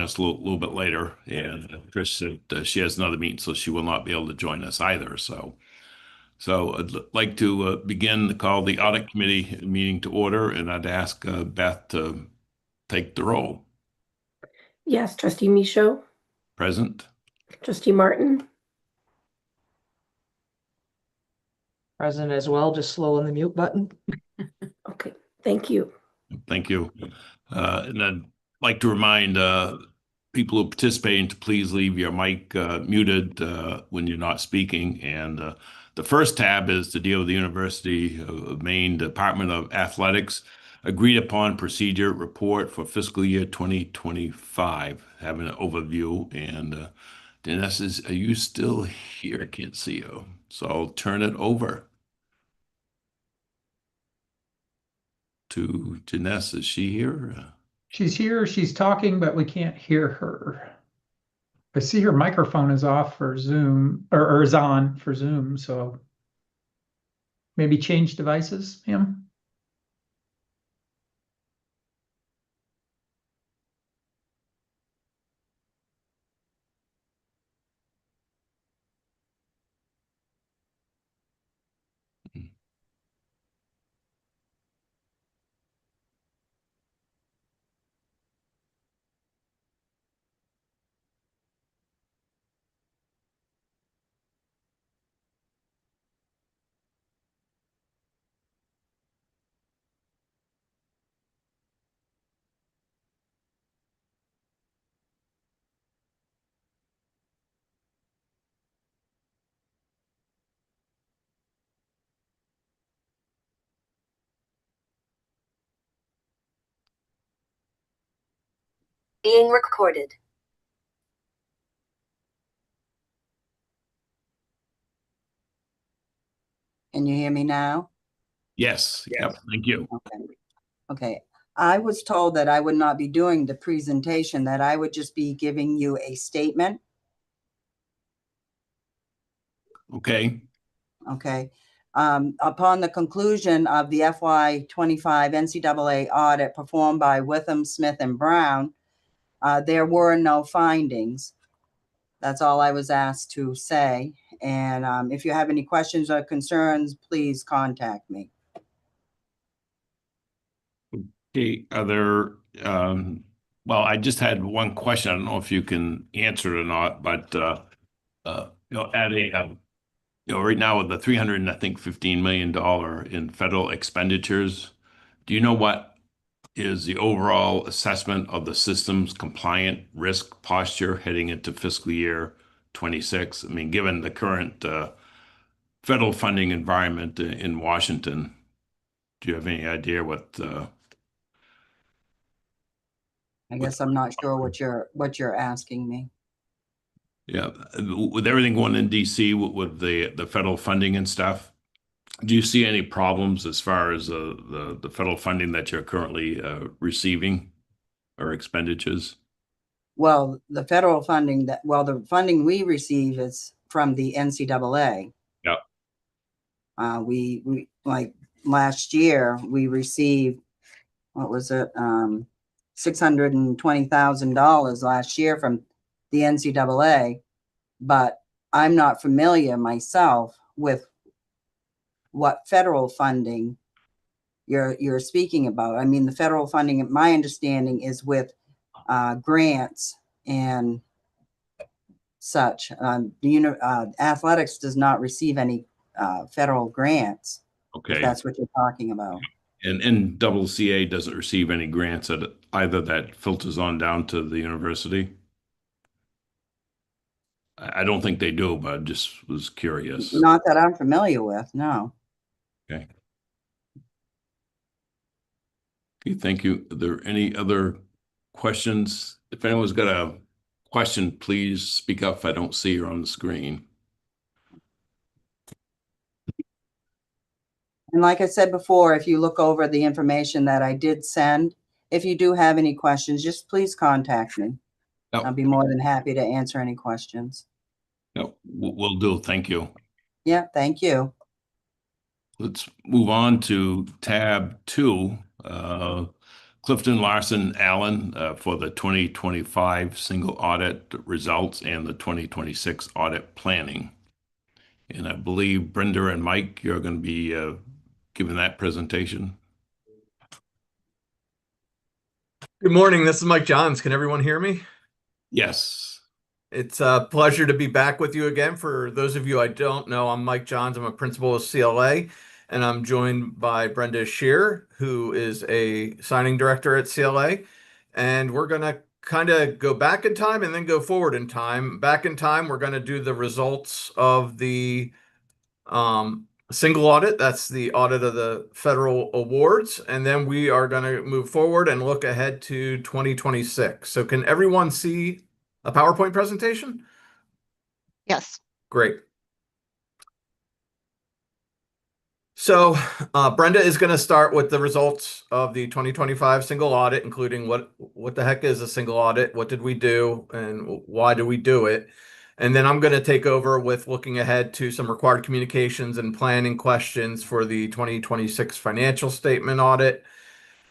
us a little bit later, and Trish said she has another meeting, so she will not be able to join us either. So I'd like to begin the call the audit committee meeting to order, and I'd ask Beth to take the roll. Yes, Trustee Michaud, Present. Trustee Martin, Present as well, just slow on the mute button. okay, thank you. Thank you. And I'd like to remind people who are participating to please leave your mic muted when you're not speaking. And the first tab is to deal with the University of Maine Department of Athletics agreed upon procedure report for fiscal year 2025. Having an overview. And Dennis, are you still here? I can't see you. So I'll turn it over to Janessa. Is she here? She's here, she's talking, but we can't hear her. I see her microphone is off for Zoom, or is on for Zoom, so maybe change devices, ma'am? Being recorded. Can you hear me now? Yes. Yep. Thank you. Okay. Okay. I was told that I would not be doing the presentation, that I would just be giving you a statement. Okay. Okay. Upon the conclusion of the FY25 NCAA audit performed by Witham, Smith, and Brown, there were no findings. That's all I was asked to say. And if you have any questions or concerns, please contact me. Okay. Are there, well, I just had one question. I don't know if you can answer it or not, but, at a, right now with the 300, I think $15 million in federal expenditures, do you know what is the overall assessment of the system's compliant risk posture heading into fiscal year 26? I mean, given the current federal funding environment in Washington, do you have any idea what I guess I'm not sure what you're asking me. yeah, with everything going in DC with the federal funding and stuff, do you see any problems as far as the federal funding that you're currently receiving or expenditures? Well, the federal funding the funding we receive is from the NCAA. Yeah. We like last year we received, what was it? $620,000 last year from the NCAA, but I'm not familiar myself with what federal funding you're speaking about. I mean, the federal funding, my understanding, is with grants and such. Athletics does not receive any federal grants, Okay. if that's what you're talking about. And NCCA doesn't receive any grants at either that filters on down to the university? I don't think they do, but I just was curious. Not that I'm familiar with, no. Okay. Okay, thank you. Are there any other questions? If anyone's got a question, please speak up if I don't see her on the screen. And like I said before, if you look over the information that I did send, if you do have any questions, just please contact me. No. I'll be more than happy to answer any questions. No, we'll do. Thank you. Yeah, thank you. Let's move on to tab 2, Clifton Larson Allen for the 2025 single audit results and the 2026 audit planning. And I believe Brenda and Mike, you're going to be giving that presentation. Good morning. This is Mike Johns. Can everyone hear me? Yes. It's a pleasure to be back with you again. For those of you I don't know, I'm Mike Johns. I'm a principal of CLA, and I'm joined by Brenda Shear, who is a signing director at CLA. And we're going to kind of go back in time and then go forward in time. Back in time, we're going to do the results of the single audit. That's the audit of the federal awards. And then we are going to move forward and look ahead to 2026. So can everyone see a PowerPoint presentation? Yes. Great. So Brenda is going to start with the results of the 2025 single audit, including what the heck is a single audit, what did we do, and why do we do it? And then I'm going to take over with looking ahead to some required communications and planning questions for the 2026 financial statement audit,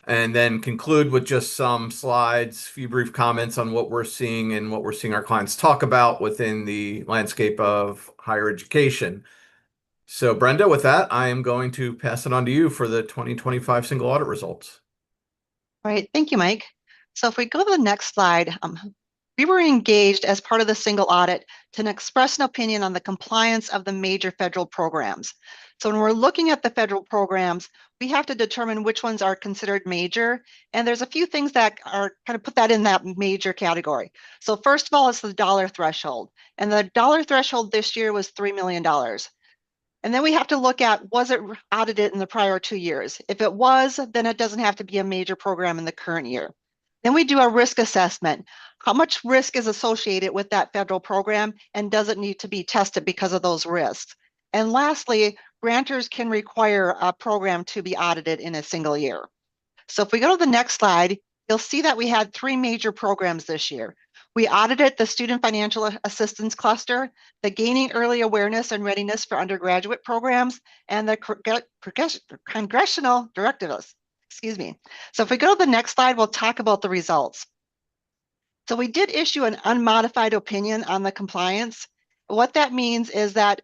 and then conclude with just some slides, few brief comments on what we're seeing and what we're seeing our clients talk about within the landscape of higher education. So Brenda, with that, I am going to pass it on to you for the 2025 single audit results. All right. Thank you, Mike. So if we go to the next slide, we were engaged as part of the single audit to express an opinion on the compliance of the major federal programs. So when we're looking at the federal programs, we have to determine which ones are considered major. And there's a few things that are kind of put that in that major category. So first of all, it's the dollar threshold. And the dollar threshold this year was $3 million. And then we have to look at, was it audited in the prior 2 years? If it was, then it doesn't have to be a major program in the current year. Then we do a risk assessment. How much risk is associated with that federal program, and does it need to be tested because of those risks? And lastly, grantors can require a program to be audited in a single year. So if we go to the next slide, you'll see that we had 3 major programs this year. We audited the Student Financial Assistance Cluster, the Gaining Early Awareness and Readiness for Undergraduate Programs, and the Congressional Directives. Excuse me. So if we go to the next slide, we'll talk about the results. So we did issue an unmodified opinion on the compliance. What that means is that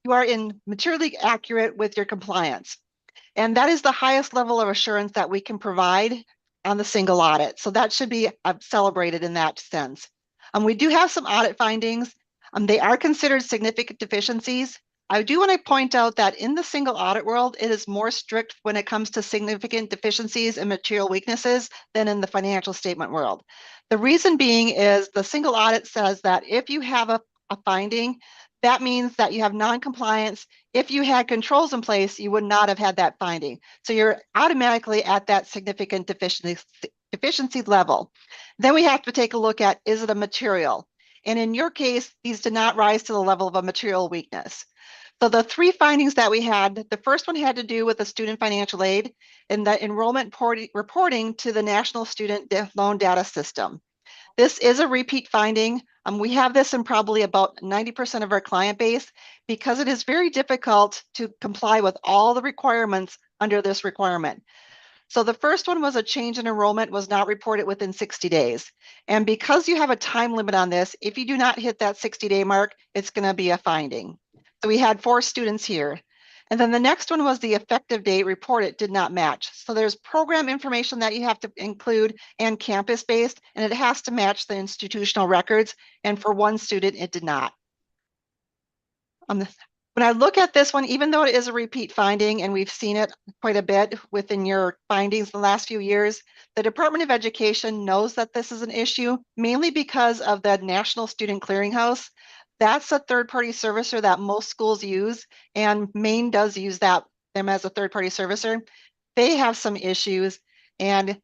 you are materially accurate with your compliance. And that is the highest level of assurance that we can provide on the single audit. So that should be celebrated in that sense. We do have some audit findings. They are considered significant deficiencies. I do want to point out that in the single audit world, it is more strict when it comes to significant deficiencies and material weaknesses than in the financial statement world. The reason being is the single audit says that if you have a finding, that means that you have non-compliance. If you had controls in place, you would not have had that finding. So you're automatically at that significant deficiency level. Then we have to take a look at, is it a material? And in your case, these did not rise to the level of a material weakness. So the 3 findings that we had, the first one had to do with the student financial aid and the enrollment reporting to the National Student Loan Data System. This is a repeat finding. We have this in probably about 90% of our client base because it is very difficult to comply with all the requirements under this requirement. So the first one was a change in enrollment was not reported within 60 days. And because you have a time limit on this, if you do not hit that 60-day mark, it's going to be a finding. So we had 4 students here. And then the next one was the effective date reported did not match. So there's program information that you have to include and campus-based, and it has to match the institutional records. And for one student, it did not. When I look at this one, even though it is a repeat finding, and we've seen it quite a bit within your findings the last few years, the Department of Education knows that this is an issue, mainly because of the National Student Clearinghouse. That's a third-party servicer that most schools use, and Maine does use them as a third-party servicer. They have some issues, and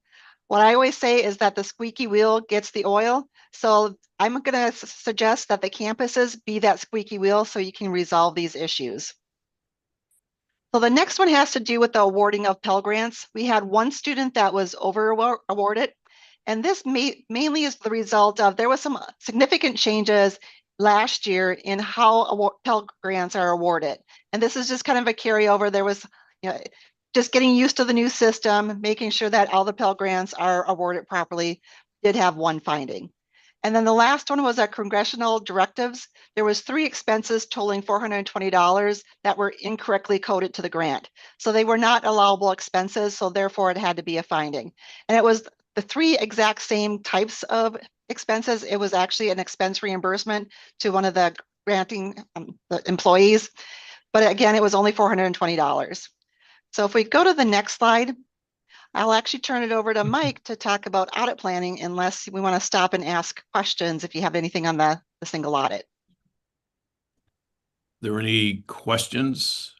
what I always say is that the squeaky wheel gets the oil. So I'm going to suggest that the campuses be that squeaky wheel so you can resolve these issues. So the next one has to do with the awarding of Pell Grants. We had 1 student that was over-awarded, and this mainly is the result of there was some significant changes last year in how Pell Grants are awarded. And this is just kind of a carryover. There was, just getting used to the new system, making sure that all the Pell Grants are awarded properly, did have one finding. And then the last one was our congressional directives. There was 3 expenses totaling $420 that were incorrectly coded to the grant. So they were not allowable expenses, so therefore it had to be a finding. And it was the 3 exact same types of expenses. It was actually an expense reimbursement to one of the granting the employees. But again, it was only $420. So if we go to the next slide, I'll actually turn it over to Mike to talk about audit planning, unless we want to stop and ask questions if you have anything on the single audit. There any questions?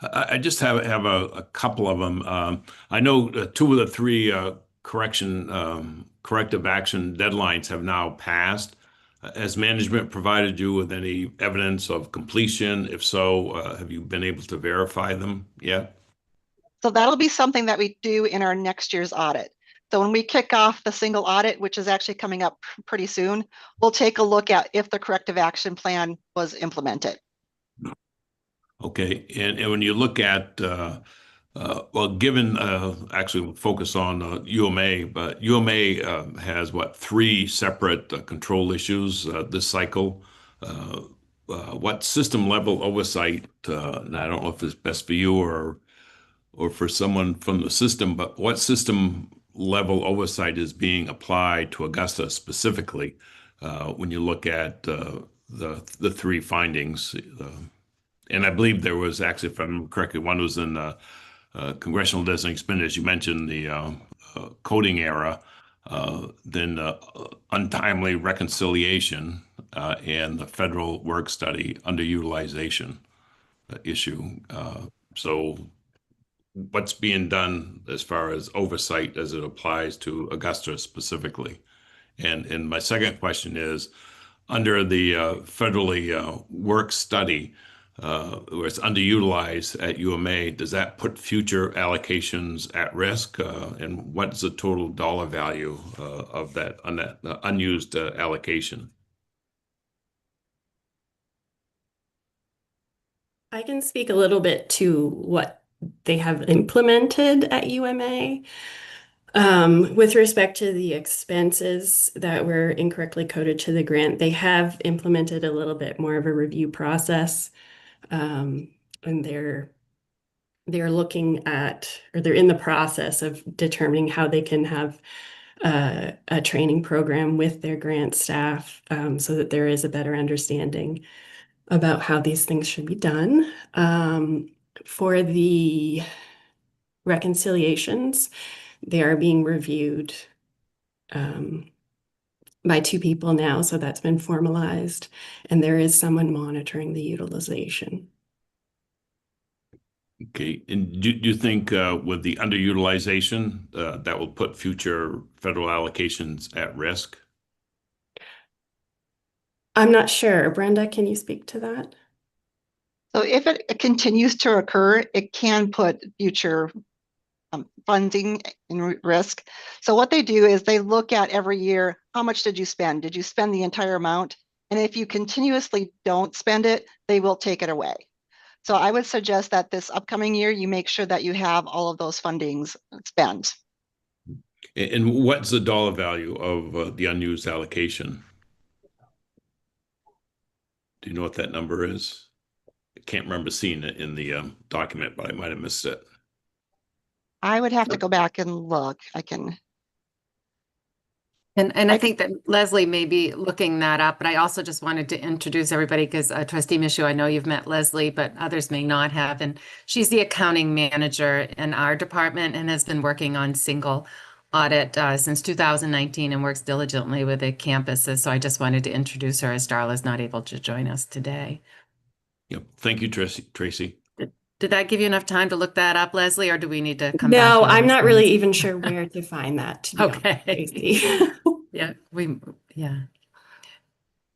I just have a couple of them. I know 2 of the 3 corrective action deadlines have now passed. Has management provided you with any evidence of completion? If so, have you been able to verify them yet? So that'll be something that we do in our next year's audit. So when we kick off the single audit, which is actually coming up pretty soon, we'll take a look at if the corrective action plan was implemented. Okay, and when you look at, well, given, actually we'll focus on UMA, but UMA has what, 3 separate control issues this cycle. What system level oversight, and I don't know if it's best for you or for someone from the system, but what system level oversight is being applied to Augusta specifically when you look at the 3 findings? And I believe there was actually, if I remember correctly, one was in congressional designated spend, as you mentioned, the coding error, then untimely reconciliation, and the federal work study underutilization issue. So what's being done as far as oversight as it applies to Augusta specifically? And my second question is, under the federally work study, where it's underutilized at UMA, does that put future allocations at risk? And what's the total dollar value of that unused allocation? I can speak a little bit to what they have implemented at UMA. With respect to the expenses that were incorrectly coded to the grant, they have implemented a little bit more of a review process. And they're looking at, or they're in the process of determining how they can have a training program with their grant staff, so that there is a better understanding about how these things should be done. For the reconciliations, they are being reviewed by 2 people now, so that's been formalized, and there is someone monitoring the utilization. Okay, and do you think with the underutilization that will put future federal allocations at risk? I'm not sure. Brenda, can you speak to that? So if it continues to occur, it can put future funding in risk. So what they do is they look at every year, how much did you spend? Did you spend the entire amount? And if you continuously don't spend it, they will take it away. So I would suggest that this upcoming year, you make sure that you have all of those fundings spent. And what's the dollar value of the unused allocation? Do you know what that number is? I can't remember seeing it in the document, but I might have missed it. I would have to go back and look. I can. And I think that Leslie may be looking that up, but I also just wanted to introduce everybody because Trustee Michaud, I know you've met Leslie, but others may not have. And she's the accounting manager in our department and has been working on single audit since 2019 and works diligently with the campuses. So I just wanted to introduce her as Darla's not able to join us today. Yep. Thank you, Tracy. Did that give you enough time to look that up, Leslie, or do we need to come back? No, to I'm those not really things? even sure where to find that, to be honest, Okay. Tracy. Yeah.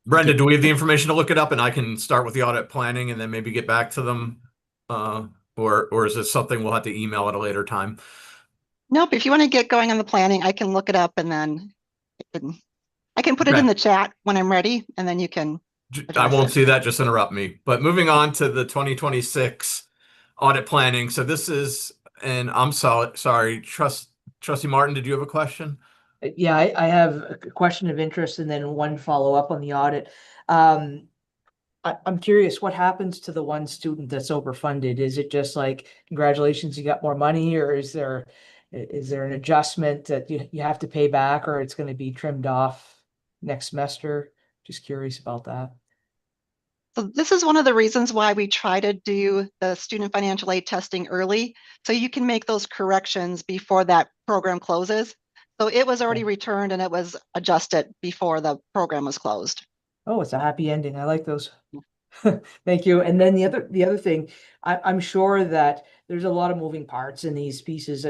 Brenda, do we have the information to look it up and I can start with the audit planning and then maybe get back to them? Or is this something we'll have to email at a later time? Nope. If you want to get going on the planning, I can look it up and then I can put it in the chat when I'm ready, and then you can. I won't it. see that, just interrupt me. But moving on to the 2026 audit planning. So this is, and I'm sorry, Trustee Martin, did you have a question? Yeah, I have a question of interest and then one follow-up on the audit. I'm curious, what happens to the one student that's overfunded? Is it just like, congratulations, you got more money, or is there an adjustment that you have to pay back, or it's going to be trimmed off next semester? Just curious about that. So this is one of the reasons why we try to do the student financial aid testing early, so you can make those corrections before that program closes. So it was already returned and it was adjusted before the program was closed. Oh, it's a happy ending. I like those. Thank you. And then the other thing, I'm sure that there's a lot of moving parts in these pieces.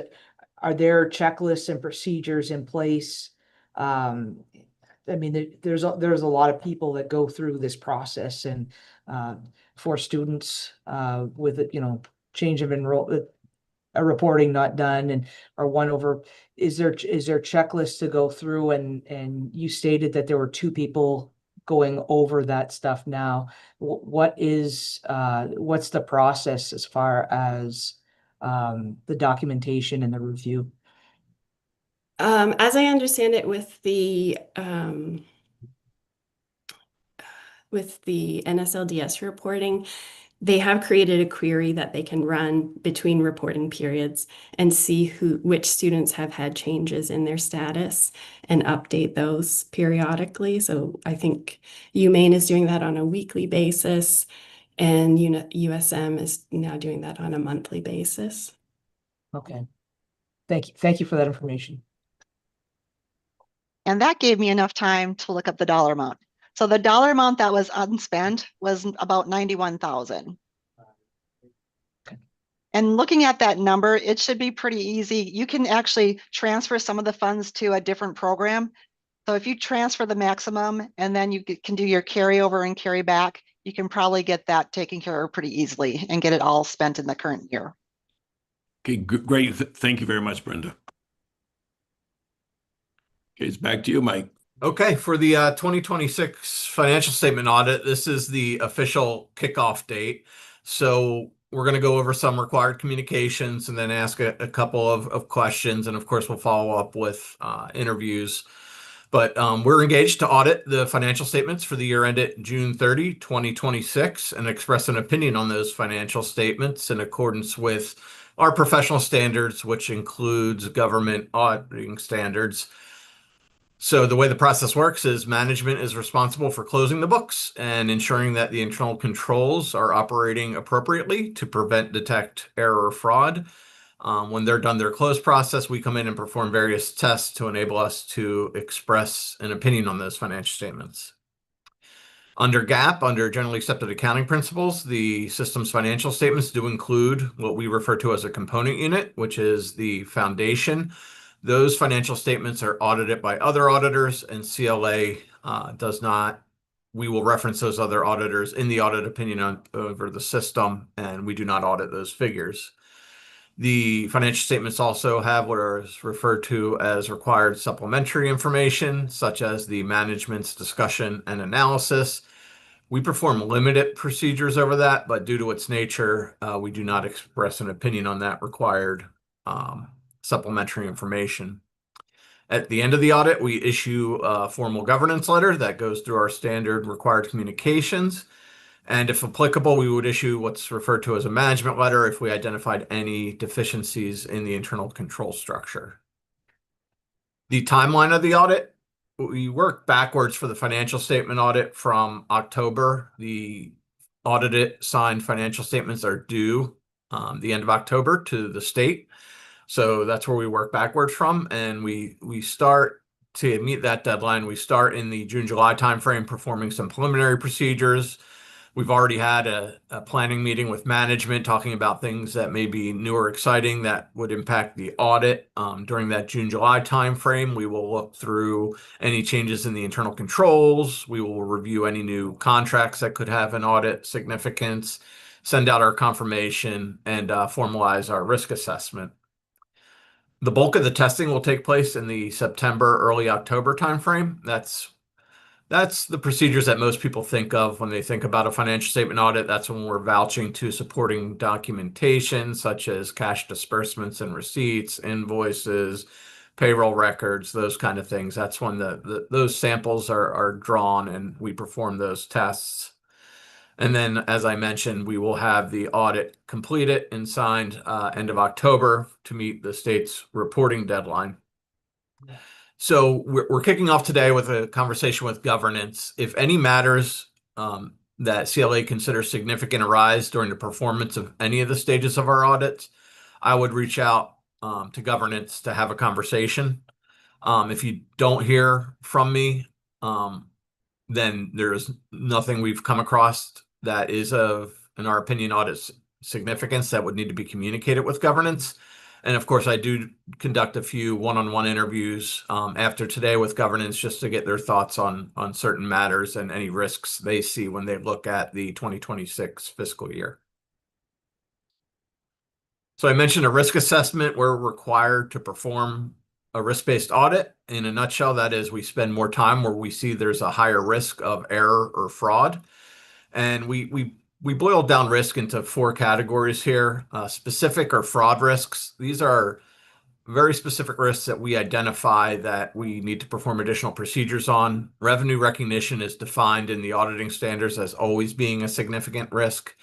Are there checklists and procedures in place? I mean, there's a lot of people that go through this process, and for students with change of enroll, a reporting not done, and or one over. Is there checklists to go through? And you stated that there were two people going over that stuff now. What's the process as far as the documentation and the review? As I understand it, with the NSLDS reporting, they have created a query that they can run between reporting periods and see which students have had changes in their status and update those periodically. So I think UMaine is doing that on a weekly basis, and USM is now doing that on a monthly basis. Okay. Thank you for that information. And that gave me enough time to look up the dollar amount. So the dollar amount that was unspent was about 91,000. And looking at that number, it should be pretty easy. You can actually transfer some of the funds to a different program. So if you transfer the maximum and then you can do your carryover and carry back, you can probably get that taken care of pretty easily and get it all spent in the current year. Okay, great. Thank you very much, Brenda. Okay, it's back to you, Mike. Okay, for the 2026 financial statement audit, this is the official kickoff date. So we're going to go over some required communications and then ask a couple of questions. And of course, we'll follow up with interviews. But we're engaged to audit the financial statements for the year ended June 30, 2026, and express an opinion on those financial statements in accordance with our professional standards, which includes government auditing standards. So the way the process works is management is responsible for closing the books and ensuring that the internal controls are operating appropriately to prevent, detect error or fraud. When they're done their close process, we come in and perform various tests to enable us to express an opinion on those financial statements. Under GAAP, under generally accepted accounting principles, the system's financial statements do include what we refer to as a component unit, which is the foundation. Those financial statements are audited by other auditors, and CLA does not. We will reference those other auditors in the audit opinion over the system, and we do not audit those figures. The financial statements also have what is referred to as required supplementary information, such as the management's discussion and analysis. We perform limited procedures over that, but due to its nature, we do not express an opinion on that required supplementary information. At the end of the audit, we issue a formal governance letter that goes through our standard required communications. And if applicable, we would issue what's referred to as a management letter if we identified any deficiencies in the internal control structure. The timeline of the audit, we work backwards for the financial statement audit from October. The audited signed financial statements are due the end of October to the state. So that's where we work backwards from. And we start to meet that deadline. We start in the June-July timeframe performing some preliminary procedures. We've already had a planning meeting with management talking about things that may be new or exciting that would impact the audit. During that June-July timeframe, we will look through any changes in the internal controls. We will review any new contracts that could have an audit significance, send out our confirmation, and formalize our risk assessment. The bulk of the testing will take place in the September, early October timeframe. That's That's the procedures that most people think of when they think about a financial statement audit. That's when we're vouching to supporting documentation such as cash disbursements and receipts, invoices, payroll records, those kind of things. That's when those samples are drawn and we perform those tests. And then, as I mentioned, we will have the audit completed and signed end of October to meet the state's reporting deadline. So we're kicking off today with a conversation with governance. If any matters that CLA considers significant arise during the performance of any of the stages of our audits, I would reach out to governance to have a conversation. If you don't hear from me, then there's nothing we've come across that is of, in our opinion, audit significance that would need to be communicated with governance. And of course, I do conduct a few one-on-one interviews after today with governance just to get their thoughts on certain matters and any risks they see when they look at the 2026 fiscal year. So I mentioned a risk assessment. We're required to perform a risk-based audit. In a nutshell, that is, we spend more time where we see there's a higher risk of error or fraud. And we boiled down risk into 4 categories here. Specific or fraud risks. These are very specific risks that we identify that we need to perform additional procedures on. Revenue recognition is defined in the auditing standards as always being a significant risk.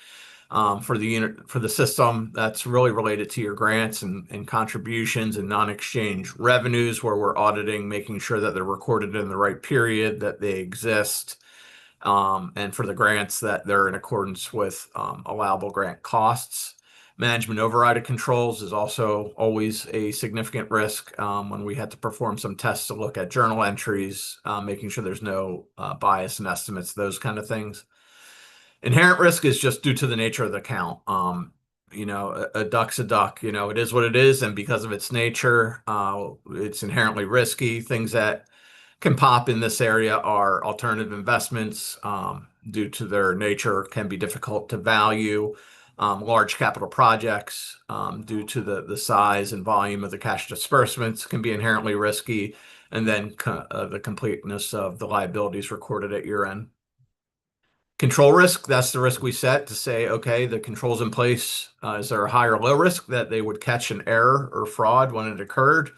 For the system, that's really related to your grants and contributions and non-exchange revenues, where we're auditing, making sure that they're recorded in the right period, that they exist, and for the grants that they're in accordance with allowable grant costs. Management override controls is also always a significant risk when we had to perform some tests to look at journal entries, making sure there's no bias in estimates, those kind of things. Inherent risk is just due to the nature of the account. A duck's a duck, it is what it is. And because of its nature, it's inherently risky. Things that can pop in this area are alternative investments, due to their nature, can be difficult to value. Large capital projects, due to the size and volume of the cash disbursements, can be inherently risky. And then the completeness of the liabilities recorded at year end. Control risk, that's the risk we set to say, okay, the controls in place, is there a high or low risk that they would catch an error or fraud when it occurred?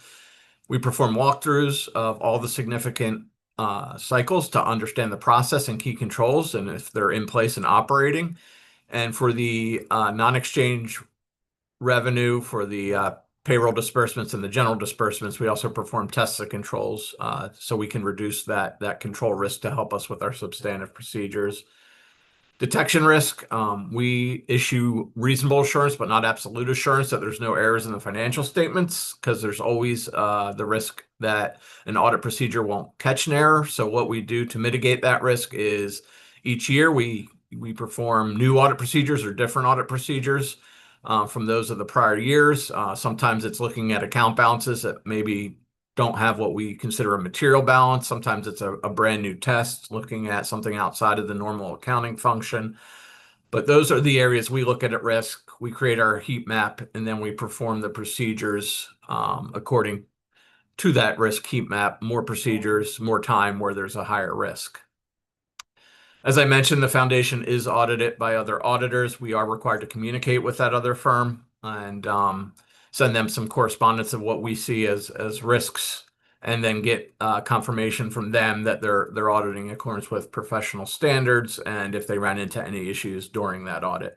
We perform walkthroughs of all the significant cycles to understand the process and key controls and if they're in place and operating. And for the non-exchange revenue, for the payroll disbursements and the general disbursements, we also perform tests of controls so we can reduce that control risk to help us with our substantive procedures. Detection risk, we issue reasonable assurance, but not absolute assurance that there's no errors in the financial statements, because there's always the risk that an audit procedure won't catch an error. So what we do to mitigate that risk is each year we perform new audit procedures or different audit procedures from those of the prior years. Sometimes it's looking at account balances that maybe don't have what we consider a material balance. Sometimes it's a brand new test looking at something outside of the normal accounting function. But those are the areas we look at risk. We create our heat map and then we perform the procedures according to that risk heat map. More procedures, more time where there's a higher risk. As I mentioned, the foundation is audited by other auditors. We are required to communicate with that other firm and send them some correspondence of what we see as risks, and then get confirmation from them that they're auditing in accordance with professional standards and if they ran into any issues during that audit.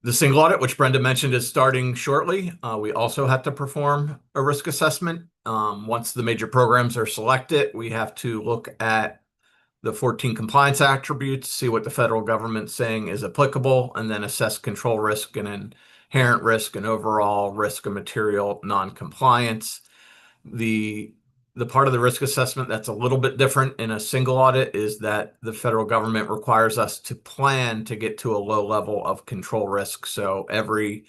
The single audit, which Brenda mentioned, is starting shortly. We also have to perform a risk assessment. Once the major programs are selected, we have to look at the 14 compliance attributes, see what the federal government's saying is applicable, and then assess control risk and inherent risk and overall risk of material non-compliance. The part of the risk assessment that's a little bit different in a single audit is that the federal government requires us to plan to get to a low level of control risk. So every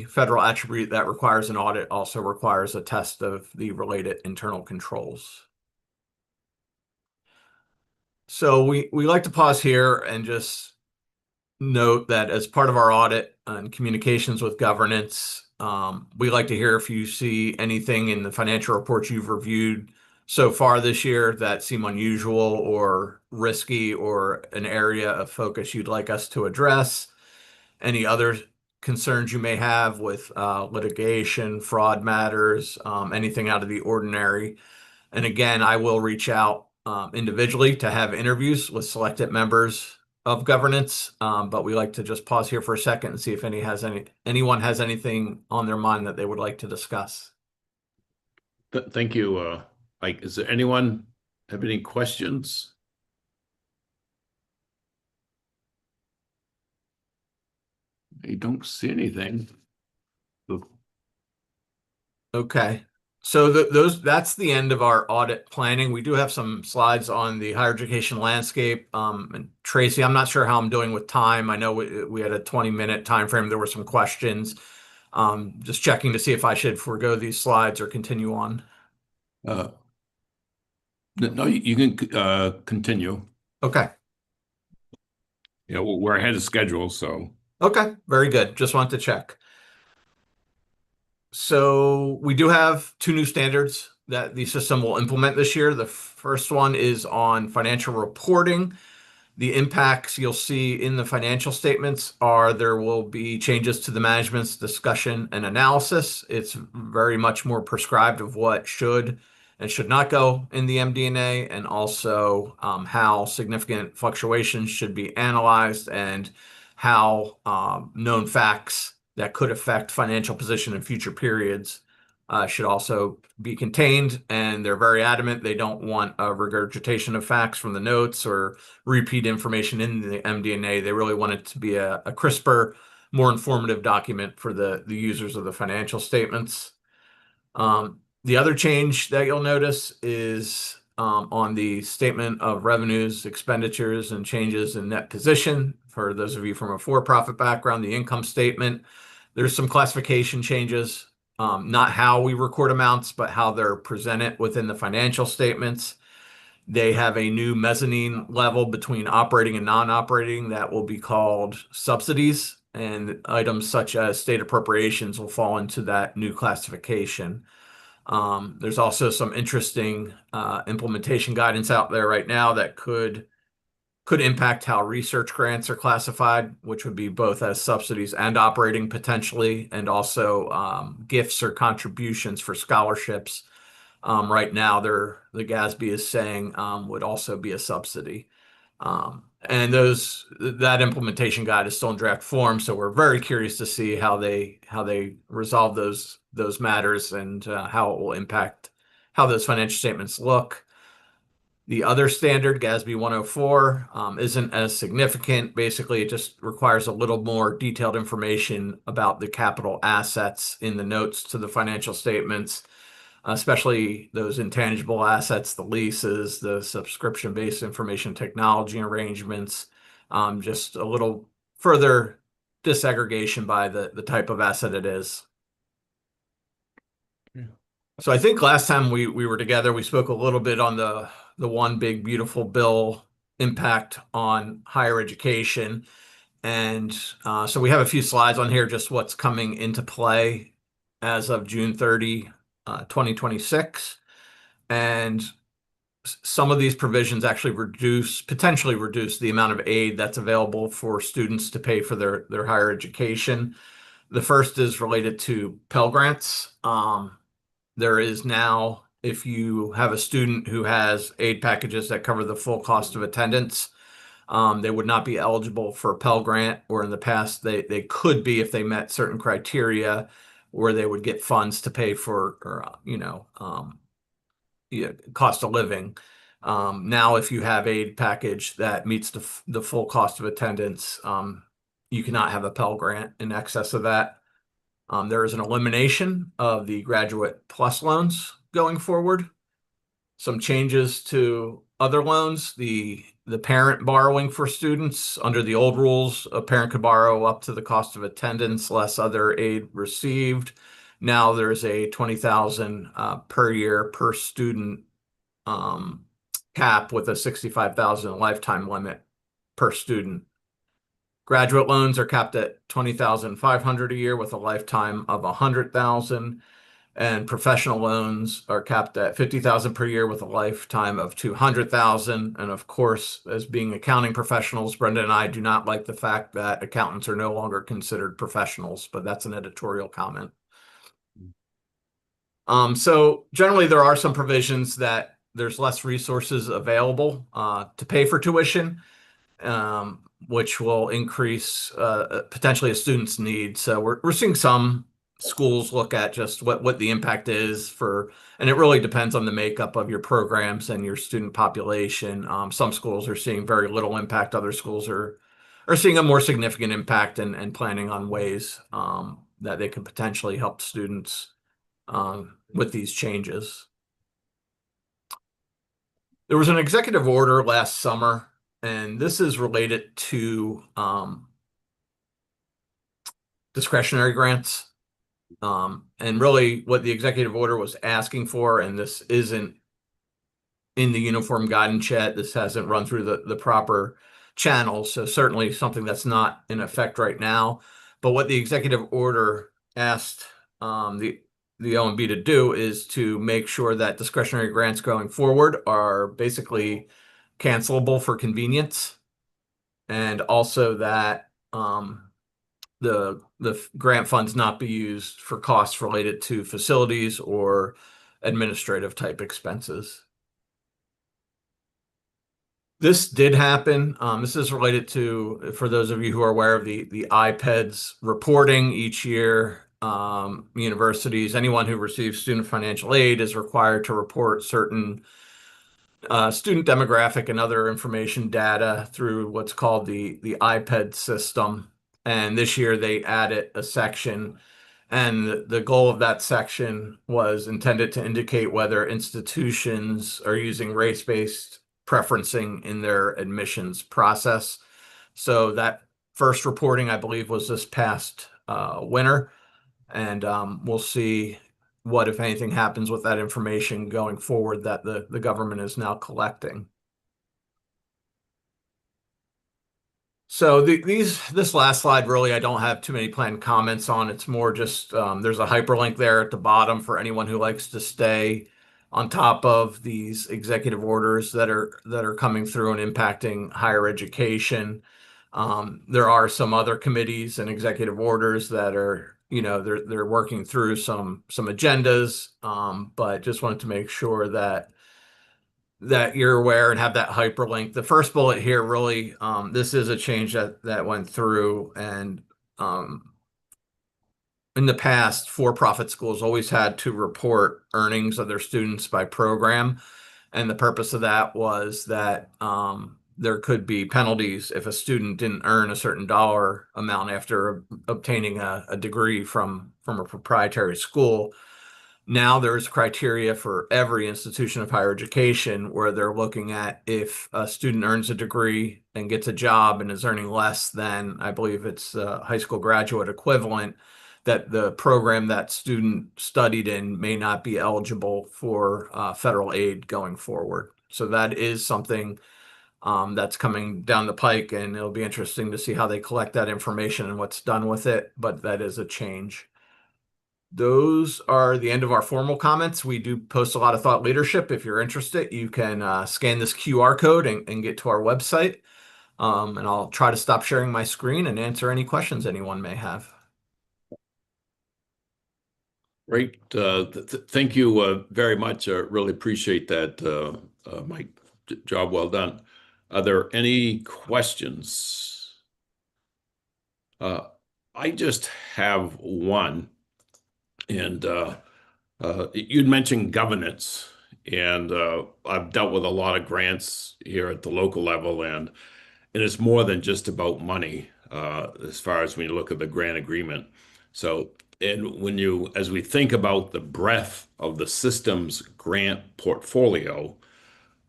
federal attribute that requires an audit also requires a test of the related internal controls. So we like to pause here and just note that as part of our audit and communications with governance, we like to hear if you see anything in the financial reports you've reviewed so far this year that seem unusual or risky or an area of focus you'd like us to address? Any other concerns you may have with litigation, fraud matters, anything out of the ordinary? And again, I will reach out individually to have interviews with selected members of governance, but we like to just pause here for a second and see if anyone has anything on their mind that they would like to discuss. Thank you, Mike. Is there anyone have any questions? I don't see anything. Okay. So that's the end of our audit planning. We do have some slides on the higher education landscape. And Tracy, I'm not sure how I'm doing with time. I know we had a 20-minute time frame. There were some questions. Just checking to see if I should forego these slides or continue on. No, you can continue. Okay. Yeah, we're ahead of schedule, so. Okay, very good. Just want to check. So we do have 2 new standards that the system will implement this year. The first one is on financial reporting. The impacts you'll see in the financial statements are there will be changes to the management's discussion and analysis. It's very much more prescribed of what should and should not go in the MD&A, and also how significant fluctuations should be analyzed and how known facts that could affect financial position in future periods should also be contained. And they're very adamant they don't want a regurgitation of facts from the notes or repeat information in the MD&A. They really want it to be a crisper, more informative document for the users of the financial statements. The other change that you'll notice is on the statement of revenues, expenditures, and changes in net position. For those of you from a for-profit background, the income statement, there's some classification changes, not how we record amounts, but how they're presented within the financial statements. They have a new mezzanine level between operating and non-operating that will be called subsidies, and items such as state appropriations will fall into that new classification. There's also some interesting implementation guidance out there right now that could impact how research grants are classified, which would be both as subsidies and operating potentially, and also gifts or contributions for scholarships. Right now, the GASB is saying would also be a subsidy. And that implementation guide is still in draft form, so we're very curious to see how they resolve those matters and how it will impact how those financial statements look. The other standard, GASB 104, isn't as significant. Basically, it just requires a little more detailed information about the capital assets in the notes to the financial statements, especially those intangible assets, the leases, the subscription-based information technology arrangements, just a little further disaggregation by the type of asset it is. Yeah. So I think last time we were together, we spoke a little bit on the one big beautiful bill impact on higher education. And so we have a few slides on here, just what's coming into play as of June 30, 2026. And some of these provisions actually potentially reduce the amount of aid that's available for students to pay for their higher education. The first is related to Pell Grants. There is now, if you have a student who has aid packages that cover the full cost of attendance, they would not be eligible for a Pell Grant, or in the past they could be if they met certain criteria, where they would get funds to pay for, cost of living. Now, if you have aid package that meets the full cost of attendance, you cannot have a Pell Grant in excess of that. There is an elimination of the Graduate Plus loans going forward. Some changes to other loans. The parent borrowing for students. Under the old rules, a parent could borrow up to the cost of attendance less other aid received. Now there's a $20,000 per year per student cap with a $65,000 lifetime limit per student. Graduate loans are capped at $20,500 a year with a lifetime of $100,000. And professional loans are capped at 50,000 per year with a lifetime of 200,000. And of course, as being accounting professionals, Brenda and I do not like the fact that accountants are no longer considered professionals, but that's an editorial comment. So generally there are some provisions that there's less resources available to pay for tuition, which will increase potentially a student's need. So we're seeing some schools look at just what the impact is for, and it really depends on the makeup of your programs and your student population. Some schools are seeing very little impact. Other schools are seeing a more significant impact and planning on ways that they can potentially help students with these changes. There was an executive order last summer, and this is related to discretionary grants. And really what the executive order was asking for, and this isn't in the uniform guidance yet, this hasn't run through the proper channels, so certainly something that's not in effect right now. But what the executive order asked the OMB to do is to make sure that discretionary grants going forward are basically cancelable for convenience, and also that the grant funds not be used for costs related to facilities or administrative type expenses. This did happen. This is related to, for those of you who are aware of the IPEDS reporting each year. Universities, anyone who receives student financial aid is required to report certain student demographic and other information data through what's called the IPED system. And this year they added a section, and the goal of that section was intended to indicate whether institutions are using race-based preferencing in their admissions process. So that first reporting, I believe, was this past winter, and we'll see what, if anything, happens with that information going forward that the government is now collecting. So this last slide, really, I don't have too many planned comments on. It's more just there's a hyperlink there at the bottom for anyone who likes to stay on top of these executive orders that are coming through and impacting higher education. There are some other committees and executive orders that are, they're working through some agendas, but just wanted to make sure that you're aware and have that hyperlink. The first bullet here, really, this is a change that went through, and in the past, for-profit schools always had to report earnings of their students by program, and the purpose of that was that there could be penalties if a student didn't earn a certain dollar amount after obtaining a degree from a proprietary school. Now there's criteria for every institution of higher education where they're looking at if a student earns a degree and gets a job and is earning less than, I believe it's a high school graduate equivalent, that the program that student studied in may not be eligible for federal aid going forward. So that is something that's coming down the pike, and it'll be interesting to see how they collect that information and what's done with it, but that is a change. Those are the end of our formal comments. We do post a lot of thought leadership. If you're interested, you can scan this QR code and get to our website. And I'll try to stop sharing my screen and answer any questions anyone may have. Great. Thank you very much. Really appreciate that, Mike. Job well done. Are there any questions? I just have one. And you'd mentioned governance, and I've dealt with a lot of grants here at the local level, and it's more than just about money as far as when you look at the grant agreement. So, and as we think about the breadth of the system's grant portfolio,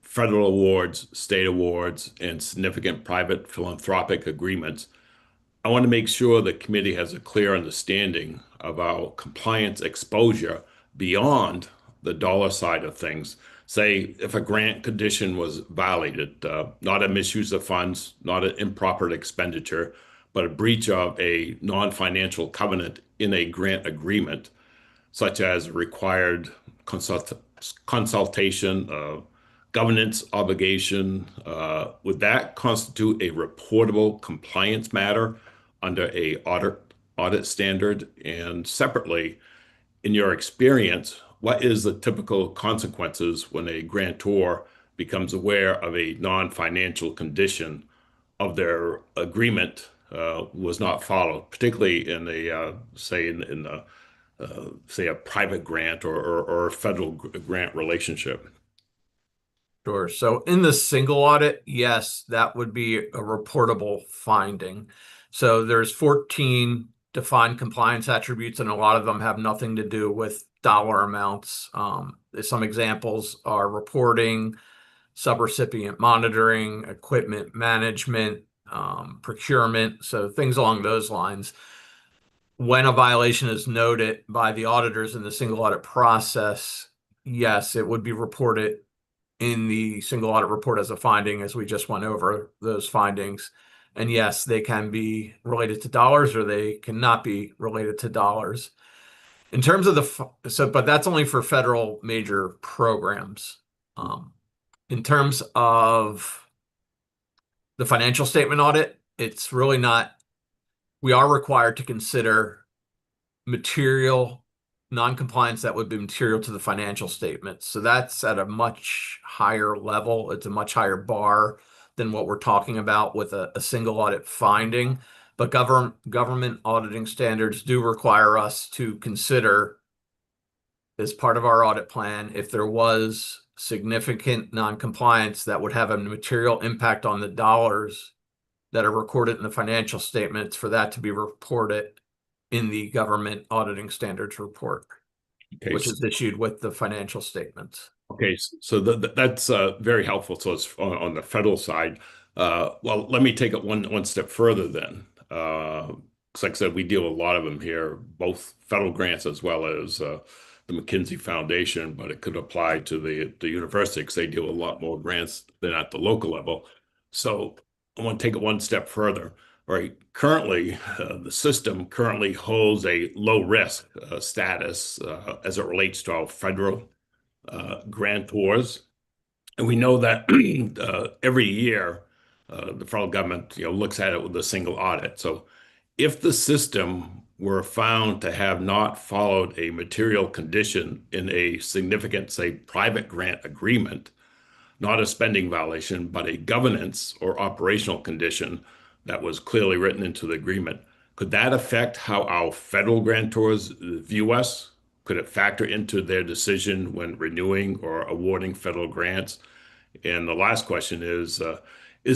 federal awards, state awards, and significant private philanthropic agreements, I want to make sure the committee has a clear understanding of our compliance exposure beyond the dollar side of things. Say, if a grant condition was violated, not a misuse of funds, not an improper expenditure, but a breach of a non-financial covenant in a grant agreement. such as required consultation, governance obligation, would that constitute a reportable compliance matter under a audit standard? And separately, in your experience, what is the typical consequences when a grantor becomes aware of a non-financial condition of their agreement was not followed, particularly in a say in a say a private grant or a federal grant relationship? Sure. So in the single audit, yes, that would be a reportable finding. So there's 14 defined compliance attributes, and a lot of them have nothing to do with dollar amounts. Some examples are reporting, subrecipient monitoring, equipment management, procurement, so things along those lines. When a violation is noted by the auditors in the single audit process, yes, it would be reported in the single audit report as a finding, as we just went over those findings. And yes, they can be related to dollars or they cannot be related to dollars. In terms of but that's only for federal major programs. In terms of the financial statement audit, it's really not, we are required to consider material non-compliance that would be material to the financial statements. So that's at a much higher level. It's a much higher bar than what we're talking about with a single audit finding. But government auditing standards do require us to consider, as part of our audit plan, if there was significant non-compliance that would have a material impact on the dollars that are recorded in the financial statements, for that to be reported in the government auditing standards report, Okay, which is issued with the financial statements. okay, so that's very helpful. So it's on the federal side. Well, let me take it one step further then. 'Cause like I said, we deal with a lot of them here, both federal grants as well as the McKinsey Foundation, but it could apply to the university because they deal with a lot more grants than at the local level. So I want to take it one step further. Right. Currently, the system currently holds a low risk status as it relates to our federal grantors. And we know that every year the federal government looks at it with a single audit. So if the system were found to have not followed a material condition in a significant, say, private grant agreement, not a spending violation, but a governance or operational condition that was clearly written into the agreement, could that affect how our federal grantors view us? Could it factor into their decision when renewing or awarding federal grants? And the last question is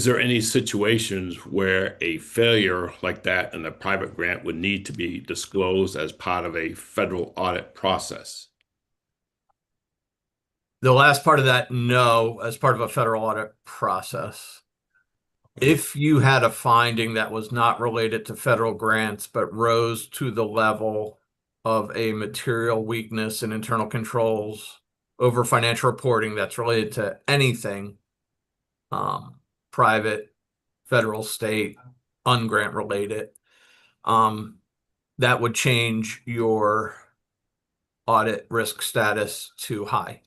there any situations where a failure like that in a private grant would need to be disclosed as part of a federal audit process? The last part of that, no, as part of a federal audit process. If you had a finding that was not related to federal grants, but rose to the level of a material weakness in internal controls over financial reporting that's related to anything, private, federal, state, ungrant related, that would change your audit risk status to high.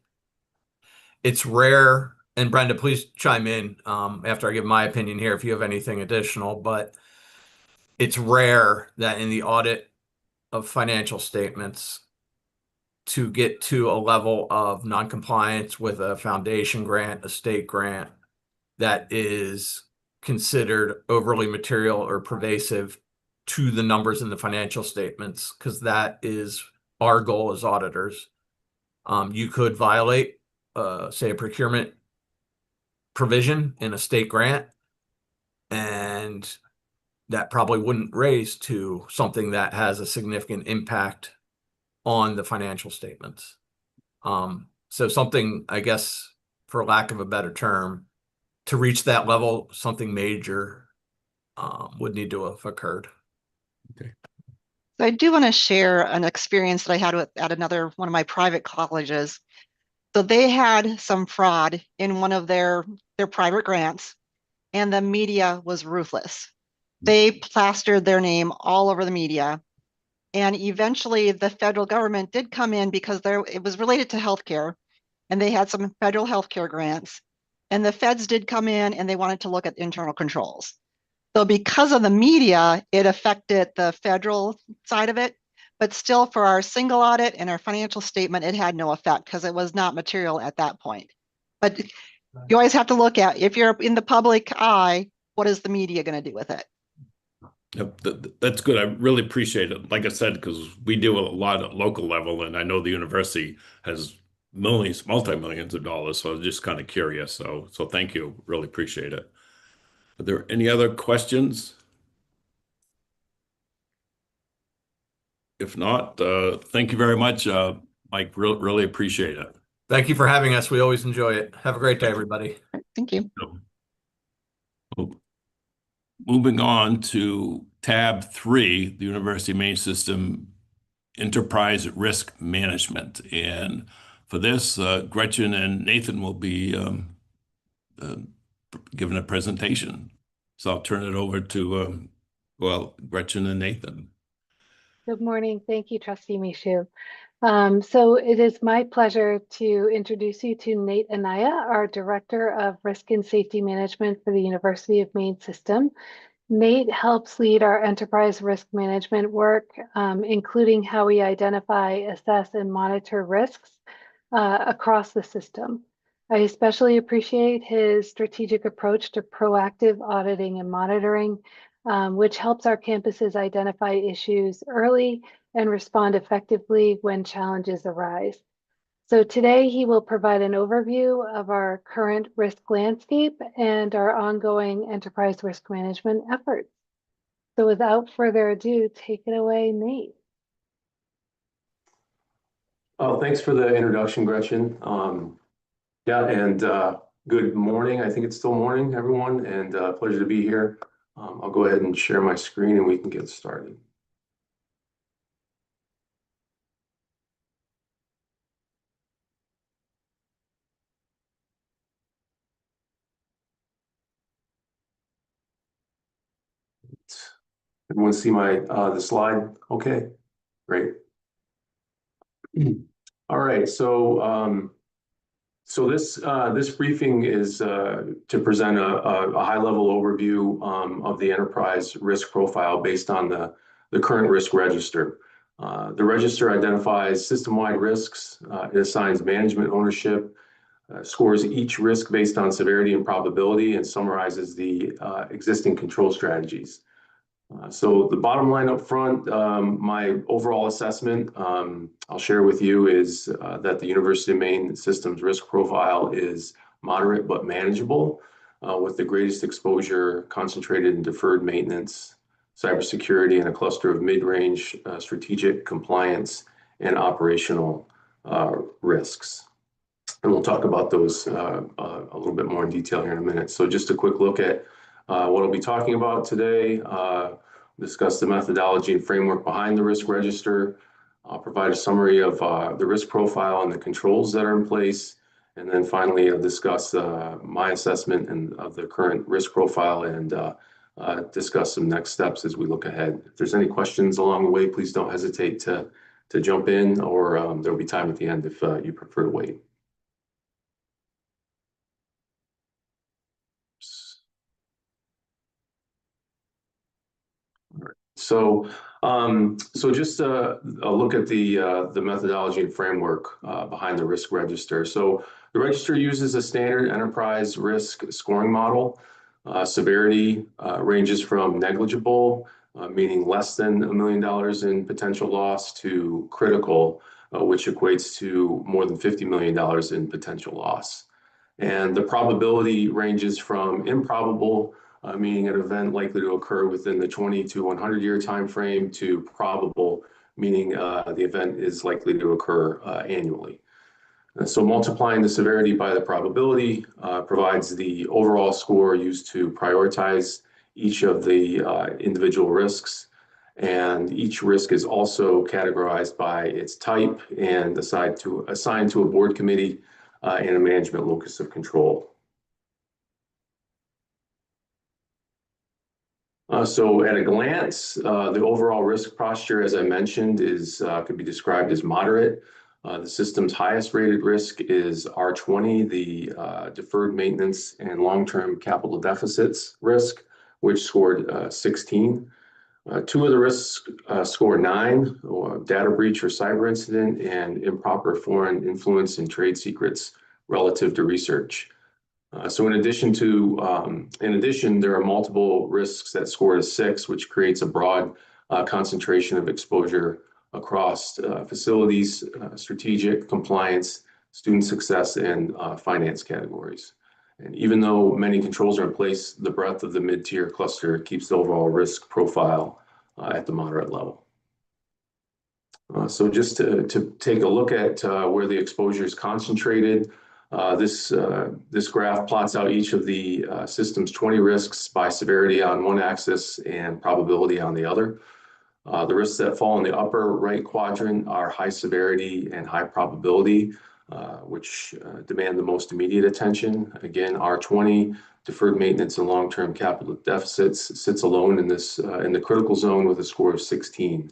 It's rare, and Brenda, please chime in after I give my opinion here if you have anything additional, but it's rare that in the audit of financial statements to get to a level of noncompliance with a foundation grant, a state grant, that is considered overly material or pervasive to the numbers in the financial statements, because that is our goal as auditors. You could violate, say, a procurement provision in a state grant, and that probably wouldn't raise to something that has a significant impact on the financial statements. So something, I guess, for lack of a better term, to reach that level, something major would need to have occurred. Okay. So I do want to share an experience that I had at another one of my private colleges. So they had some fraud in one of their private grants, and the media was ruthless. They plastered their name all over the media. And eventually the federal government did come in because it was related to healthcare, and they had some federal healthcare grants. And the feds did come in and they wanted to look at internal controls. So because of the media, it affected the federal side of it, but still for our single audit and our financial statement, it had no effect because it was not material at that point. But you always have to look at, if you're in the public eye, what is the media going to do with it? Yep, that's good. I really appreciate it. Like I said, because we do a lot at local level, and I know the university has millions, multi-millions of dollars. So I was just kind of curious. So thank you. Really appreciate it. Are there any other questions? If not, thank you very much, Mike. Really appreciate it. Thank you for having us. We always enjoy it. Have a great day, everybody. Thank you. Moving on to tab 3, the University of Maine System Enterprise Risk Management. And for this, Gretchen and Nathan will be giving a presentation. So I'll turn it over to, Gretchen and Nathan. Good morning. Thank you, Trustee Mishu. So it is my pleasure to introduce you to Nate Anaya, our Director of Risk and Safety Management for the University of Maine System. Nate helps lead our enterprise risk management work, including how we identify, assess, and monitor risks across the system. I especially appreciate his strategic approach to proactive auditing and monitoring, which helps our campuses identify issues early and respond effectively when challenges arise. So today he will provide an overview of our current risk landscape and our ongoing enterprise risk management efforts. So without further ado, take it away, Nate. Oh, thanks for the introduction, Gretchen. Good morning. I think it's still morning, everyone, and pleasure to be here. I'll go ahead and share my screen and we can get started. Everyone see my the slide? Okay, great. All right, so this briefing is to present a high-level overview of the enterprise risk profile based on the current risk register. The register identifies system-wide risks, it assigns management ownership, scores each risk based on severity and probability, and summarizes the existing control strategies. So the bottom line up front, my overall assessment I'll share with you is that the University of Maine System's risk profile is moderate but manageable, with the greatest exposure concentrated in deferred maintenance, cybersecurity, and a cluster of mid-range strategic compliance and operational risks. And we'll talk about those a little bit more in detail here in a minute. So just a quick look at what I'll be talking about today. Discuss the methodology and framework behind the risk register. I'll provide a summary of the risk profile and the controls that are in place. And then finally, I'll discuss my assessment of the current risk profile and discuss some next steps as we look ahead. If there's any questions along the way, please don't hesitate to jump in, or there'll be time at the end if you prefer to wait. So just a look at the methodology and framework behind the risk register. So the register uses a standard enterprise risk scoring model. Severity ranges from negligible, meaning less than $1 million in potential loss, to critical, which equates to more than $50 million in potential loss. And the probability ranges from improbable, meaning an event likely to occur within the 20 to 100 year time frame, to probable, meaning the event is likely to occur annually. And so multiplying the severity by the probability provides the overall score used to prioritize each of the individual risks. And each risk is also categorized by its type and assigned to a board committee and a management locus of control. So at a glance, the overall risk posture, as I mentioned, could be described as moderate. The system's highest rated risk is R20, the deferred maintenance and long-term capital deficits risk, which scored 16. Two of the risks scored 9, data breach or cyber incident, and improper foreign influence and trade secrets relative to research. So in addition, there are multiple risks that scored a 6, which creates a broad concentration of exposure across facilities, strategic, compliance, student success, and finance categories. And even though many controls are in place, the breadth of the mid-tier cluster keeps the overall risk profile at the moderate level. So just to take a look at where the exposure is concentrated, this graph plots out each of the system's 20 risks by severity on one axis and probability on the other. The risks that fall in the upper right quadrant are high severity and high probability, which demand the most immediate attention. Again, R20, deferred maintenance and long-term capital deficits, sits alone in the critical zone with a score of 16,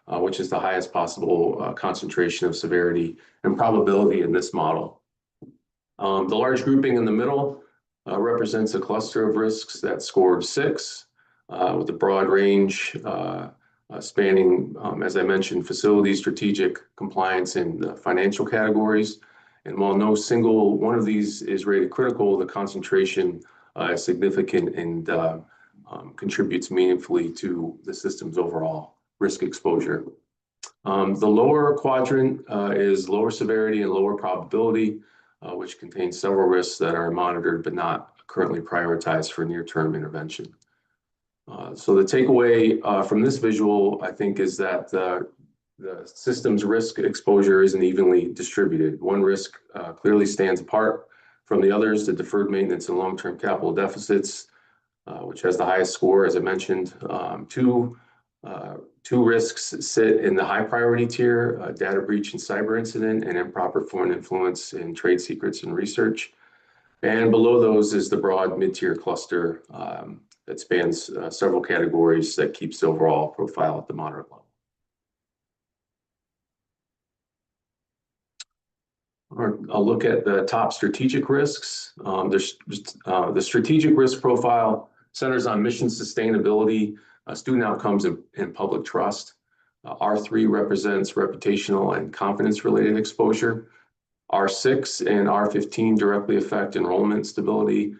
which is the highest possible concentration of severity and probability in this model. The large grouping in the middle represents a cluster of risks that scored 6, with a broad range spanning, as I mentioned, facilities, strategic, compliance, and financial categories. And while no single one of these is rated critical, the concentration is significant and contributes meaningfully to the system's overall risk exposure. The lower quadrant is lower severity and lower probability, which contains several risks that are monitored but not currently prioritized for near-term intervention. So the takeaway from this visual, I think, is that the system's risk exposure isn't evenly distributed. One risk clearly stands apart from the others, the deferred maintenance and long-term capital deficits, which has the highest score, as I mentioned. Two risks sit in the high priority tier, data breach and cyber incident, and improper foreign influence in trade secrets and research. And below those is the broad mid-tier cluster that spans several categories that keeps the overall profile at the moderate level. I'll look at the top strategic risks. The strategic risk profile centers on mission sustainability, student outcomes, and public trust. R3 represents reputational and confidence-related exposure. R6 and R15 directly affect enrollment stability,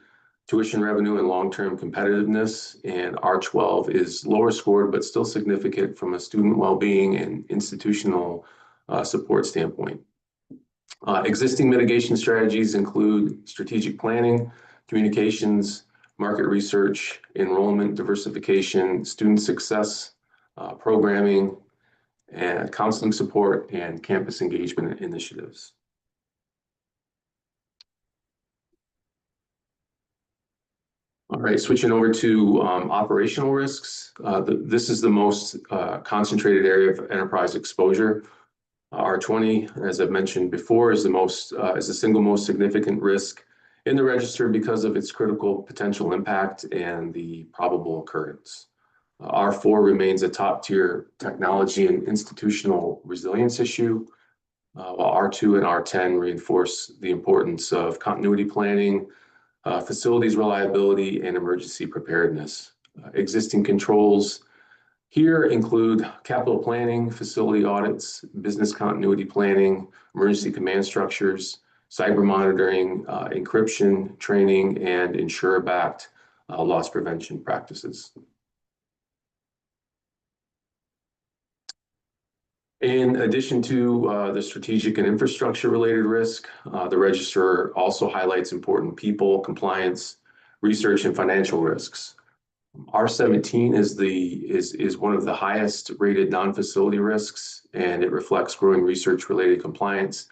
tuition revenue, and long-term competitiveness. And R12 is lower scored, but still significant from a student well-being and institutional support standpoint. Existing mitigation strategies include strategic planning, communications, market research, enrollment diversification, student success, programming, and counseling support, and campus engagement initiatives. All right, switching over to operational risks. This is the most concentrated area of enterprise exposure. R20, as I've mentioned before, is the single most significant risk in the register because of its critical potential impact and the probable occurrence. R4 remains a top-tier technology and institutional resilience issue, while R2 and R10 reinforce the importance of continuity planning, facilities reliability, and emergency preparedness. Existing controls here include capital planning, facility audits, business continuity planning, emergency command structures, cyber monitoring, encryption, training, and insurer-backed loss prevention practices. In addition to the strategic and infrastructure-related risk, the register also highlights important people, compliance, research, and financial risks. R17 is one of the highest rated non-facility risks, and it reflects growing research-related compliance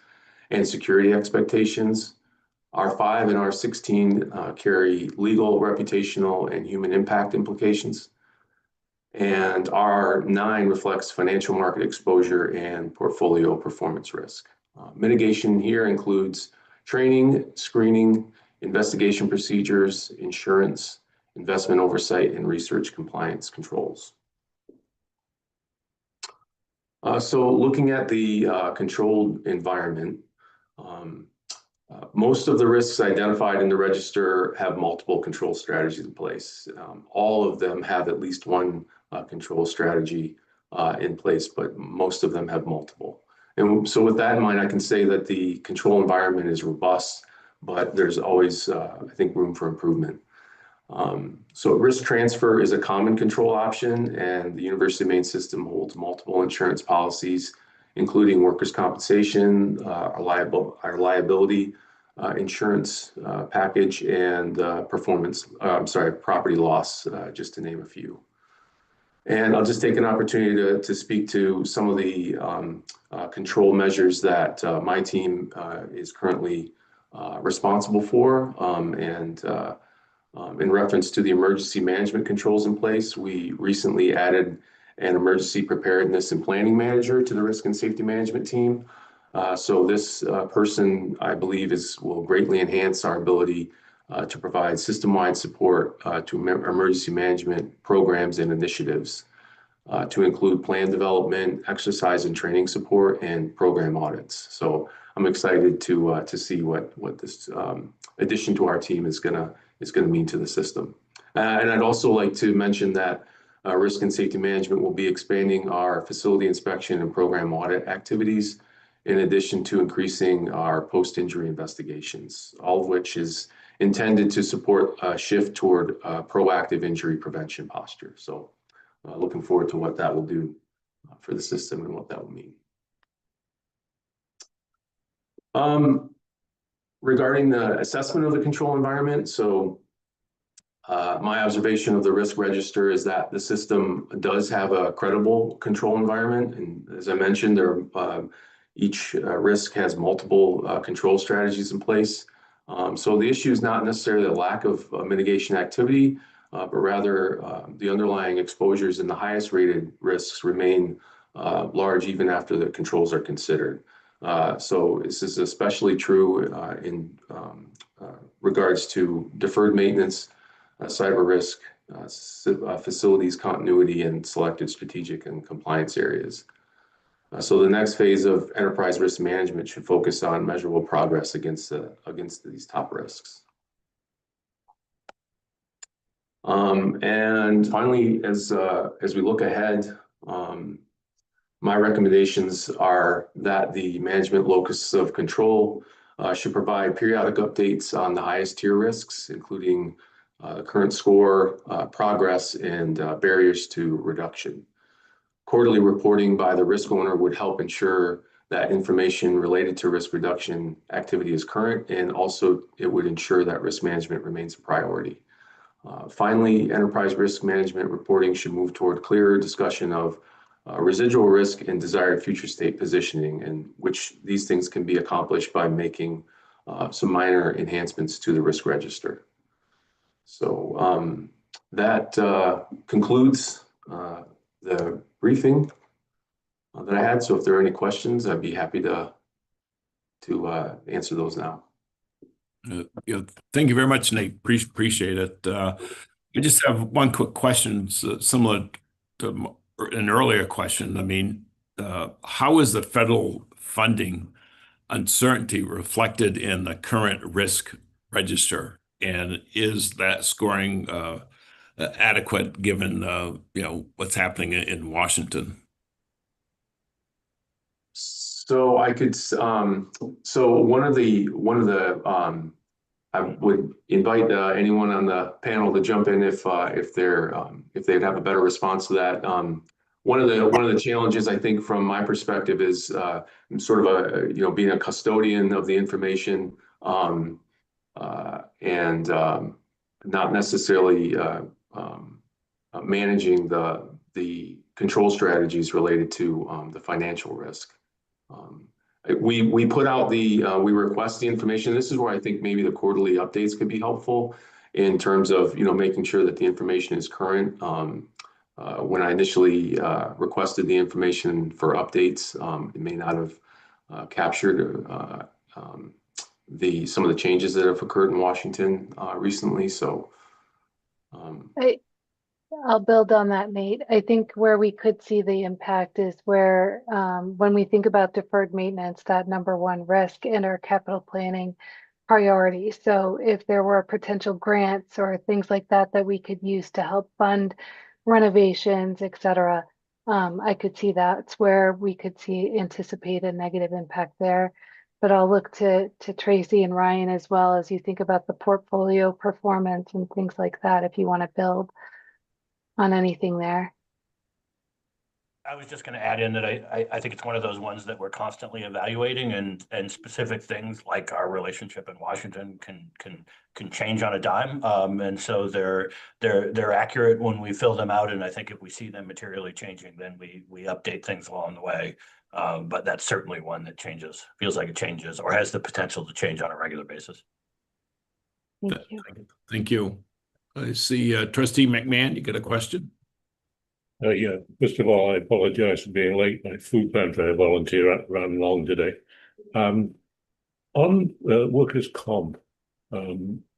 and security expectations. R5 and R16 carry legal, reputational, and human impact implications. And R9 reflects financial market exposure and portfolio performance risk. Mitigation here includes training, screening, investigation procedures, insurance, investment oversight, and research compliance controls. So looking at the controlled environment, most of the risks identified in the register have multiple control strategies in place. All of them have at least one control strategy in place, but most of them have multiple. And so with that in mind, I can say that the control environment is robust, but there's always, I think, room for improvement. So risk transfer is a common control option, and the University of Maine system holds multiple insurance policies, including workers' compensation, our liability insurance package, and property loss, just to name a few. And I'll just take an opportunity to speak to some of the control measures that my team is currently responsible for. In reference to the emergency management controls in place, we recently added an emergency preparedness and planning manager to the risk and safety management team. So this person, I believe, will greatly enhance our ability to provide system-wide support to emergency management programs and initiatives, to include plan development, exercise and training support, and program audits. So I'm excited to see what this addition to our team is gonna mean to the system. And I'd also like to mention that risk and safety management will be expanding our facility inspection and program audit activities, in addition to increasing our post-injury investigations, all of which is intended to support a shift toward proactive injury prevention posture. So looking forward to what that will do for the system and what that will mean. Regarding the assessment of the control environment, so my observation of the risk register is that the system does have a credible control environment. And as I mentioned, each risk has multiple control strategies in place. So the issue is not necessarily a lack of mitigation activity, but rather the underlying exposures in the highest rated risks remain large even after the controls are considered. So this is especially true in regards to deferred maintenance, cyber risk, facilities continuity, and selected strategic and compliance areas. So the next phase of enterprise risk management should focus on measurable progress against these top risks. And finally, as we look ahead, my recommendations are that the management locus of control should provide periodic updates on the highest tier risks, including current score, progress, and barriers to reduction. Quarterly reporting by the risk owner would help ensure that information related to risk reduction activity is current, and also it would ensure that risk management remains a priority. Finally, enterprise risk management reporting should move toward clearer discussion of residual risk and desired future state positioning, and which these things can be accomplished by making some minor enhancements to the risk register. So that concludes the briefing that I had. So if there are any questions, I'd be happy to answer those now. Thank you very much, Nate. Appreciate it. I just have one quick question, similar to an earlier question. I mean, how is the federal funding uncertainty reflected in the current risk register? And is that scoring adequate given what's happening in Washington? So I could, so one of the I would invite anyone on the panel to jump in if they'd have a better response to that. One of the challenges, I think, from my perspective, is sort of being a custodian of the information and not necessarily managing the control strategies related to the financial risk. We put out we request the information. This is where I think maybe the quarterly updates could be helpful in terms of, making sure that the information is current. When I initially requested the information for updates, it may not have captured some of the changes that have occurred in Washington recently. So I'll build on that, Nate. I think where we could see the impact is where, when we think about deferred maintenance, that number one risk in our capital planning priority. So if there were potential grants or things like that that we could use to help fund renovations, et cetera, I could see that's where we could see anticipate a negative impact there. But I'll look to Tracy and Ryan as well as you think about the portfolio performance and things like that, if you want to build on anything there. I was just going to add in that I think it's one of those ones that we're constantly evaluating, and specific things like our relationship in Washington can change on a dime. And so they're accurate when we fill them out, and I think if we see them materially changing, then we update things along the way. But that's certainly one that changes, feels like it changes, or has the potential to change on a regular basis. Thank you. Thank you. I see Trustee McMahon, you got a question? Yeah, first of all, I apologize for being late. My food pantry volunteer ran long today. On workers' comp,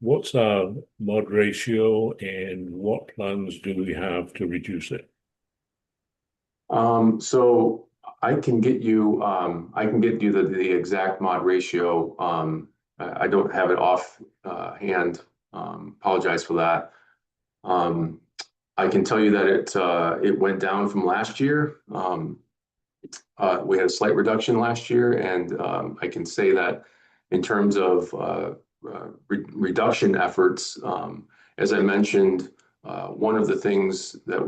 what's our mod ratio and what plans do we have to reduce it? So I can get you the exact mod ratio. I don't have it off hand. Apologize for that. I can tell you that it went down from last year. We had a slight reduction last year, and I can say that in terms of reduction efforts, as I mentioned, one of the things that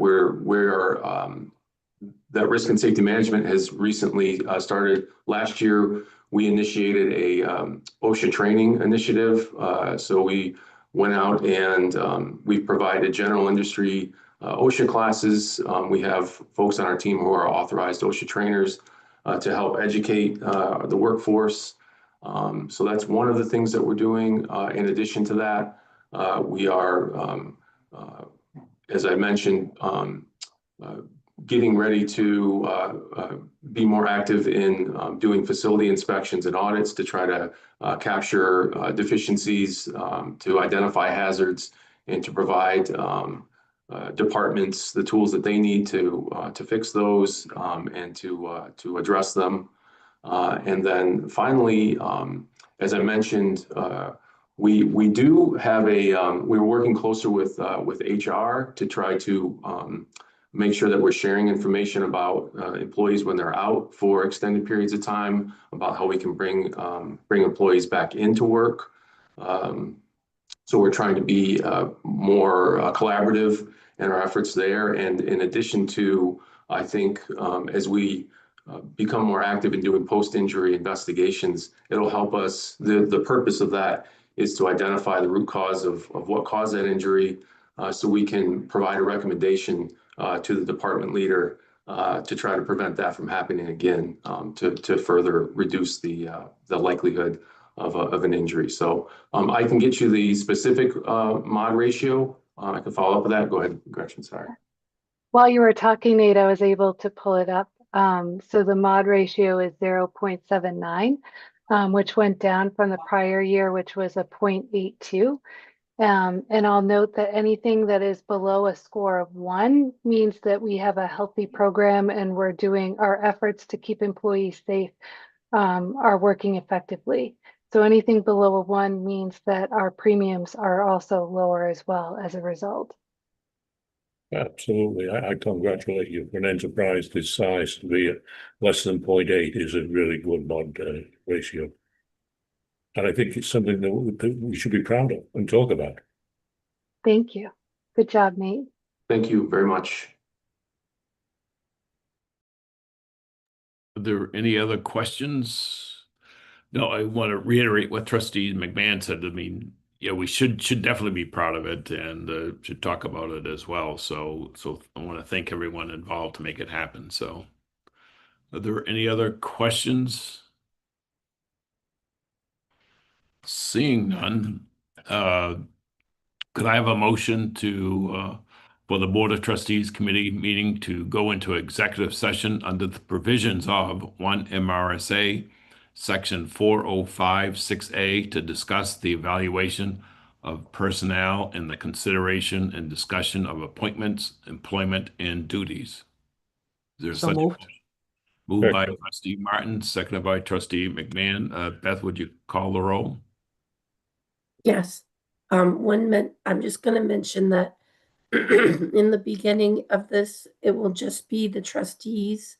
that risk and safety management has recently started. Last year, we initiated a OSHA training initiative. So we went out and we provided general industry OSHA classes. We have folks on our team who are authorized OSHA trainers to help educate the workforce. So that's one of the things that we're doing. In addition to that, we are, as I mentioned, getting ready to be more active in doing facility inspections and audits to try to capture deficiencies, to identify hazards, and to provide departments the tools that they need to fix those and to address them. And then finally, as I mentioned, we do have we're working closer with HR to try to make sure that we're sharing information about employees when they're out for extended periods of time, about how we can bring employees back into work. So we're trying to be more collaborative in our efforts there. And in addition to, I think, as we become more active in doing post-injury investigations, it'll help us. The purpose of that is to identify the root cause of what caused that injury, so we can provide a recommendation to the department leader to try to prevent that from happening again, to further reduce the likelihood of an injury. So I can get you the specific mod ratio. I can follow up with that. Go ahead, Gretchen. Sorry. While you were talking, Nate, I was able to pull it up. So the mod ratio is 0.79, which went down from the prior year, which was a 0.82. And I'll note that anything that is below a score of 1 means that we have a healthy program and we're doing our efforts to keep employees safe, are working effectively. So anything below a 1 means that our premiums are also lower as well as a result. Absolutely. I congratulate you for an enterprise this size to be less than 0.8 is a really good mod ratio. And I think it's something that we should be proud of and talk about. Thank you. Good job, Nate. Thank you very much. Are there any other questions? No, I want to reiterate what Trustee McMahon said. I mean, yeah, we should definitely be proud of it and should talk about it as well. So I want to thank everyone involved to make it happen. So are there any other questions? Seeing none, could I have a motion for the Board of Trustees Committee meeting to go into executive session under the provisions of 1 MRSA Section 4056A to discuss the evaluation of personnel and the consideration and discussion of appointments, employment, and duties. Is there So such a moved. motion? Moved by Second. trustee Martin, seconded by trustee McMahon. Beth, would you call the roll? Yes. I'm just going to mention that in the beginning of this, it will just be the trustees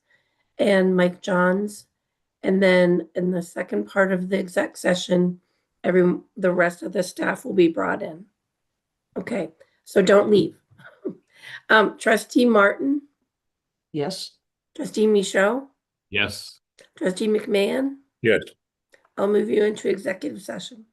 and Mike Johns. And then in the second part of the exec session, the rest of the staff will be brought in. Okay, so don't leave. Trustee Martin, Yes. trustee Michaud, Yes. trustee McMahon, Yes. I'll move you into executive session.